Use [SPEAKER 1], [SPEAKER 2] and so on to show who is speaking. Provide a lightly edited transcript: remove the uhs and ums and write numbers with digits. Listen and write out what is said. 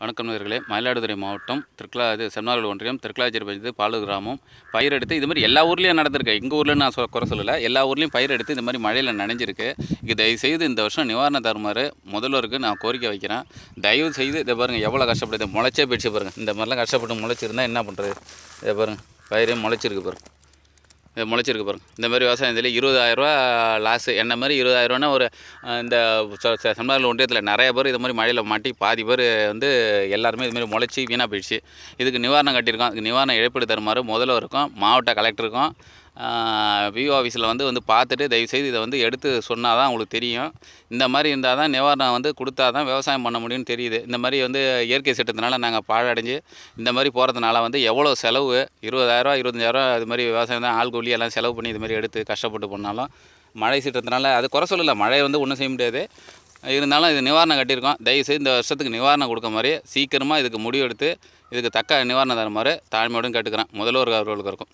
[SPEAKER 1] வணக்கம் நேயர்களே, மயிலாடுதுறை மாவட்டம் செம்மனார்கோவில் ஒன்றியம் திருக்கலாச்சேரி பஞ்சத்து பாலூர் கிராமம் பயிர் எடுத்து இது மாதிரி எல்லா ஊர்லேயும் நடந்திருக்கு. எங்கள் ஊரில் நான் குறை சொல்லலை, எல்லா ஊர்லேயும் பயிர் எடுத்து இந்த மாதிரி மழையில் நனைஞ்சிருக்கு. இது தயவுசெய்து இந்த வருஷம் நிவாரணம் தருமாறு முதல்வருக்கு நான் கோரிக்கை வைக்கிறேன். தயவு செய்து இதை பாருங்கள், எவ்வளோ கஷ்டப்படுது, முளைச்சே போயிடுச்சு பாருங்கள். இந்த மாதிரிலாம் கஷ்டப்பட்டு முளைச்சிருந்தால் என்ன பண்ணுறது? இதை பாருங்கள், பயிரே முளைச்சிருக்கு பாருங்கள், இது முளைச்சிருக்கு பாருங்கள். இந்த மாதிரி விவசாயத்தில் 20,000 லாஸு. என்ன மாதிரி 20,000 ஒரு இந்த செம்மனார்கோவில் ஒன்றியத்தில் நிறைய பேர் இது மாதிரி மழையில் மாட்டி பாதி பேர் எல்லாருமே இதுமாதிரி முளைச்சி வீணாக போயிடுச்சு. இதுக்கு நிவாரணம் கட்டியிருக்கோம். இதுக்கு நிவாரணம் இழப்பீடு தருமாறு முதல்வருக்கும் மாவட்ட கலெக்டருக்கும் விஓ ஆஃபீஸில் வந்து பார்த்துட்டு தயவுசெய்து இதை எடுத்து சொன்னால் தான் உங்களுக்கு தெரியும். இந்த மாதிரி இருந்தால் தான் நிவாரணம் கொடுத்தா தான் விவசாயம் பண்ண முடியும்னு தெரியுது. இந்த மாதிரி இயற்கை சட்டத்தினால நாங்கள் பாழடைஞ்சு இந்த மாதிரி போகிறதுனால எவ்வளோ செலவு, 20,000 25,000 இது மாதிரி விவசாயம் தான் ஆள் கூலி எல்லாம் செலவு பண்ணி இது மாதிரி எடுத்து கஷ்டப்பட்டு பண்ணாலும் மழை சீற்றத்தினால அது குறை சொல்லலை. மழை ஒன்றும் செய்ய முடியாது. இருந்தாலும் இது நிவாரணம் கட்டியிருக்கோம். தயவுசெய்து இந்த வருஷத்துக்கு நிவாரணம் கொடுக்க மாதிரி சீக்கிரமாக இதுக்கு முடிவெடுத்து இதுக்கு தக்க நிவாரணம் தர மாதிரி தாழ்மையோடு கேட்டுக்கிறேன். முதல்வர் அவர்களுக்கு இருக்கும்.